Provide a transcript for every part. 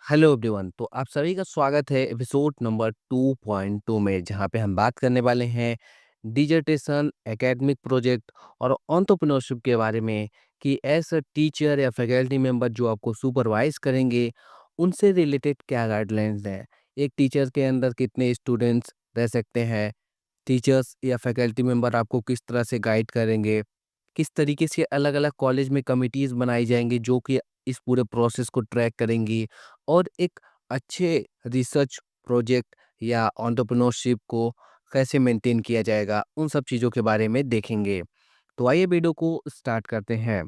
Hello everyone. तो आप सभी का स्वागत है एपिसोड नंबर 2.2 में, जहां पे हम बात करने वाले हैं डिजर्टेशन, एकेडमिक प्रोजेक्ट और एंटरप्रेन्योरशिप के बारे में कि एज अ टीचर या फैकल्टी मेंबर जो आपको सुपरवाइज करेंगे उनसे रिलेटेड क्या गाइडलाइंस हैं। एक टीचर के अंदर कितने स्टूडेंट्स रह सकते हैं, टीचर्स या फैकल्टी मेंबर आपको किस तरह से गाइड करेंगे, किस तरीके से अलग-अलग कॉलेज में कमिटीज़ बनाई जाएँगी जो कि इस पूरे प्रोसेस को ट्रैक करेंगी और एक अच्छे रिसर्च प्रोजेक्ट या एंटरप्रेन्योरशिप को कैसे मेंटेन किया जाएगा, उन सब चीज़ों के बारे में देखेंगे। तो आइए वीडियो को स्टार्ट करते हैं।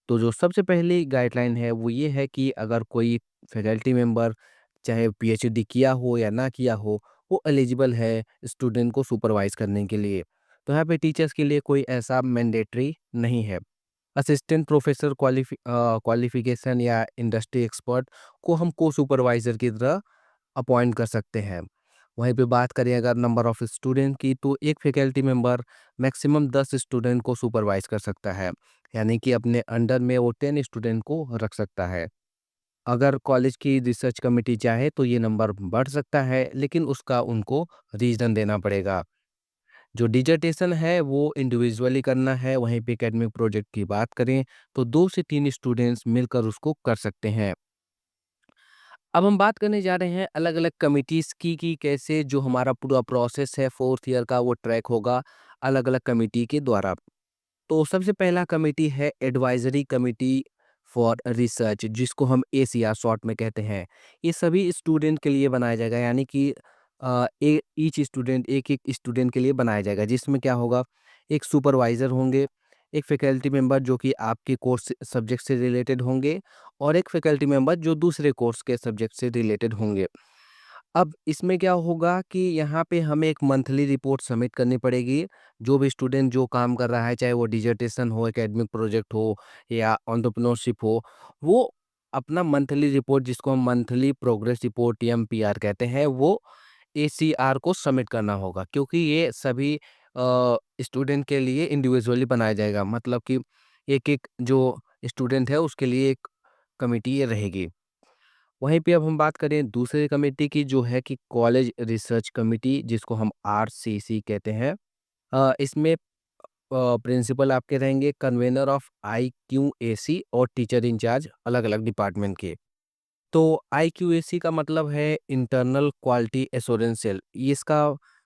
तो जो सबसे पहली गाइडलाइन है वो ये है कि अगर कोई फैकल्टी मेंबर चाहे पीएचडी किया हो या ना किया हो, वो एलिजिबल है स्टूडेंट को सुपरवाइज करने के लिए। तो यहाँ पे टीचर्स के लिए कोई ऐसा मैंडेटरी नहीं है। असिस्टेंट प्रोफेसर क्वालिफिकेशन या इंडस्ट्री एक्सपर्ट को हम को सुपरवाइजर की तरह अपॉइंट कर सकते हैं। वहीं पे बात करें अगर नंबर ऑफ स्टूडेंट की, तो एक फैकल्टी मेंबर मैक्सिमम 10 स्टूडेंट को सुपरवाइज कर सकता है, यानी कि अपने अंडर में वो 10 स्टूडेंट को रख सकता है। अगर कॉलेज की रिसर्च कमेटी चाहे तो ये नंबर बढ़ सकता है, लेकिन उसका उनको रीज़न देना पड़ेगा। जो डिसर्टेशन है वो इंडिविजुअली करना है। वहीं पे एकेडमिक प्रोजेक्ट की बात करें तो 2 से 3 स्टूडेंट्स मिलकर उसको कर सकते हैं। अब हम बात करने जा रहे हैं अलग-अलग कमिटीज़ की कि कैसे जो हमारा पूरा प्रोसेस है 4th ईयर का वो ट्रैक होगा अलग-अलग कमिटी के द्वारा। तो सबसे पहला कमिटी है एडवाइजरी कमिटी फॉर रिसर्च, जिसको हम एसीआर शॉर्ट में कहते हैं। ये सभी स्टूडेंट के लिए बनाया जाएगा, यानी कि ईच स्टूडेंट एक-एक स्टूडेंट के लिए बनाया जाएगा, जिसमें क्या होगा, एक सुपरवाइज़र होंगे, एक फैकल्टी मेंबर जो कि आपके कोर्स सब्जेक्ट से रिलेटेड होंगे और एक फैकल्टी मेंबर जो दूसरे कोर्स के सब्जेक्ट से रिलेटेड होंगे। अब इसमें क्या होगा कि यहाँ पे हमें एक मंथली रिपोर्ट सबमिट करनी पड़ेगी। जो भी स्टूडेंट जो काम कर रहा है, चाहे वो डिसर्टेशन हो, एकेडमिक प्रोजेक्ट हो या एंटरप्रेन्योरशिप हो, वो अपना मंथली रिपोर्ट, जिसको हम मंथली प्रोग्रेस रिपोर्ट या एमपीआर कहते हैं, वो एसीआर को सबमिट करना होगा, क्योंकि ये सभी स्टूडेंट के लिए इंडिविजुअली बनाया जाएगा। मतलब कि एक-एक जो स्टूडेंट है उसके लिए एक कमिटी ये रहेगी। वहीं पे अब हम बात करें दूसरे कमेटी की, जो है कि कॉलेज रिसर्च कमेटी, जिसको हम आरसीसी कहते हैं। इसमें प्रिंसिपल आपके रहेंगे, कन्वेनर ऑफ आईक्यूएसी और टीचर इंचार्ज अलग-अलग डिपार्टमेंट के। तो आईक्यूएसी का मतलब है इंटरनल क्वालिटी एश्योरेंस सेल। ये इसका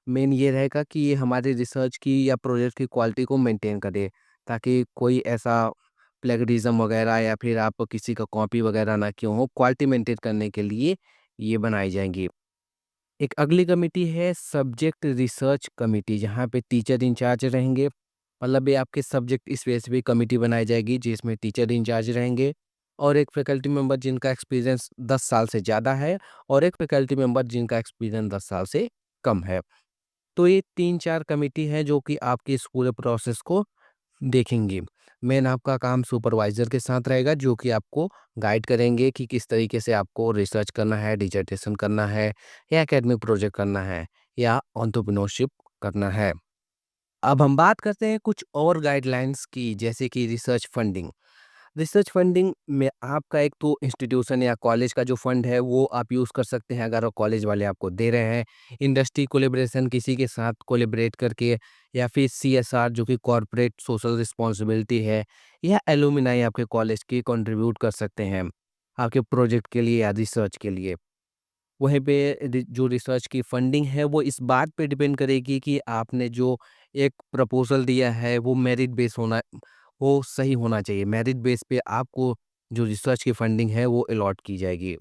मेन ये रहेगा कि ये हमारे रिसर्च की या प्रोजेक्ट की क्वालिटी को मेंटेन करे, ताकि कोई ऐसा प्लेगरिज्म वगैरह या फिर आप किसी का कॉपी वगैरह ना क्यों हो, क्वालिटी मेंटेन करने के लिए ये बनाई जाएंगी। एक अगली कमिटी है सब्जेक्ट रिसर्च कमिटी, जहाँ पे टीचर इंचार्ज रहेंगे। मतलब ये आपके सब्जेक्ट स्पेसिफिक कमिटी बनाई जाएगी, जिसमें टीचर इंचार्ज रहेंगे और एक फैकल्टी मेंबर जिनका एक्सपीरियंस 10 साल से ज़्यादा है और एक फैकल्टी मेंबर जिनका एक्सपीरियंस 10 साल से कम है। तो ये 3-4 कमिटी हैं जो कि आपके इस पूरे प्रोसेस को देखेंगी। मेन आपका काम सुपरवाइज़र के साथ रहेगा, जो कि आपको गाइड करेंगे कि किस तरीके से आपको रिसर्च करना है, डिसर्टेशन करना है या एकेडमिक प्रोजेक्ट करना है या एंटरप्रेन्योरशिप करना है। अब हम बात करते हैं कुछ और गाइडलाइंस की, जैसे कि रिसर्च फंडिंग। रिसर्च फंडिंग में आपका एक तो इंस्टीट्यूशन या कॉलेज का जो फंड है वो आप यूज़ कर सकते हैं, अगर कॉलेज वाले आपको दे रहे हैं। इंडस्ट्री कोलैबोरेशन, किसी के साथ कोलैबोरेट करके, या फिर सीएसआर जो कि कॉर्पोरेट सोशल रिस्पॉन्सिबिलिटी है, या एलुमनाई आपके कॉलेज की कंट्रीब्यूट कर सकते हैं आपके प्रोजेक्ट के लिए या रिसर्च के लिए। वहीं पे जो रिसर्च की फंडिंग है वो इस बात पे डिपेंड करेगी कि आपने जो एक प्रपोजल दिया है वो मेरिट बेस होना, वो सही होना चाहिए। मेरिट बेस पे आपको जो रिसर्च की फंडिंग है वो अलॉट की जाएगी।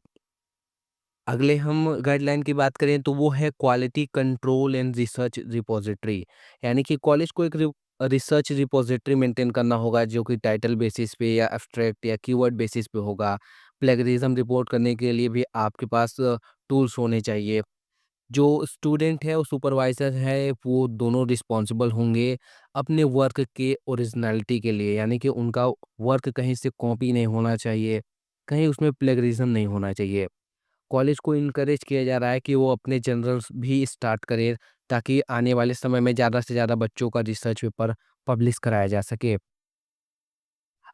अगले हम गाइडलाइन की बात करें तो वो है quality control and research repository, यानी कि कॉलेज को एक रिसर्च रिपोजिटरी मेंटेन करना होगा, जो कि टाइटल बेसिस पे या एब्स्ट्रैक्ट या कीवर्ड बेसिस पे होगा। प्लेगरिज्म रिपोर्ट करने के लिए भी आपके पास टूल्स होने चाहिए। जो स्टूडेंट है और सुपरवाइज़र है वो दोनों रिस्पॉन्सिबल होंगे अपने वर्क के ओरिजिनलिटी के लिए, यानी कि उनका वर्क कहीं से कॉपी नहीं होना चाहिए, कहीं उसमें प्लेगरिज्म नहीं होना चाहिए। कॉलेज को इनकरेज किया जा रहा है कि वो अपने जर्नल्स भी स्टार्ट करे, ताकि आने वाले समय में ज़्यादा से ज़्यादा बच्चों का रिसर्च पेपर पब्लिश कराया जा सके।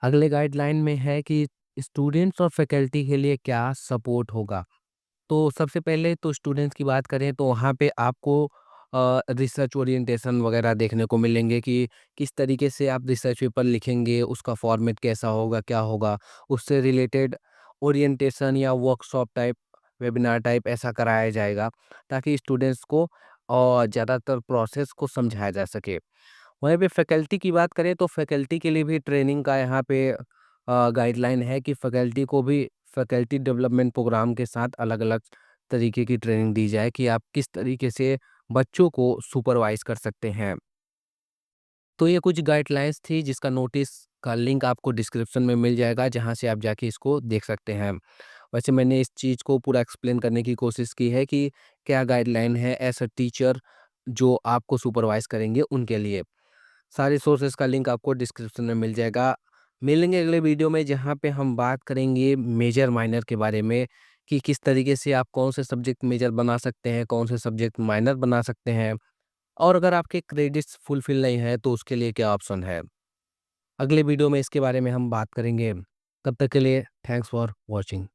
अगले गाइडलाइन में है कि स्टूडेंट्स और फैकल्टी के लिए क्या सपोर्ट होगा? तो सबसे पहले तो स्टूडेंट्स की बात करें तो वहाँ पे आपको रिसर्च ओरिएंटेशन वगैरह देखने को मिलेंगे कि किस तरीके से आप रिसर्च पेपर लिखेंगे, उसका फॉर्मेट कैसा होगा, क्या होगा। उससे रिलेटेड ओरिएंटेशन या वर्कशॉप टाइप, वेबिनार टाइप ऐसा कराया जाएगा ताकि स्टूडेंट्स को ज़्यादातर प्रोसेस को समझाया जा सके। वहीं पे फैकल्टी की बात करें तो फैकल्टी के लिए भी ट्रेनिंग का यहाँ पे गाइडलाइन है कि फैकल्टी को भी फैकल्टी डेवलपमेंट प्रोग्राम के साथ अलग-अलग तरीके की ट्रेनिंग दी जाए कि आप किस तरीके से बच्चों को सुपरवाइज़ कर सकते हैं। तो ये कुछ गाइडलाइंस थी जिसका नोटिस का लिंक आपको डिस्क्रिप्शन में मिल जाएगा जहाँ से आप जाके इसको देख सकते हैं। वैसे मैंने इस चीज़ को पूरा एक्सप्लेन करने की कोशिश की है कि क्या गाइडलाइन है एज़ अ टीचर जो आपको सुपरवाइज़ करेंगे उनके लिए। सारे सोर्सेज़ का लिंक आपको डिस्क्रिप्शन में मिल जाएगा। मिलेंगे अगले वीडियो में जहाँ पे हम बात करेंगे मेजर माइनर के बारे में कि किस तरीके से आप कौन से सब्जेक्ट मेजर बना सकते हैं, कौन से सब्जेक्ट माइनर बना सकते हैं और अगर आपके क्रेडिट्स फुलफिल नहीं है तो उसके लिए क्या ऑप्शन है। अगले वीडियो में इसके बारे में हम बात करेंगे। तब तक के लिए थैंक्स फॉर वॉचिंग।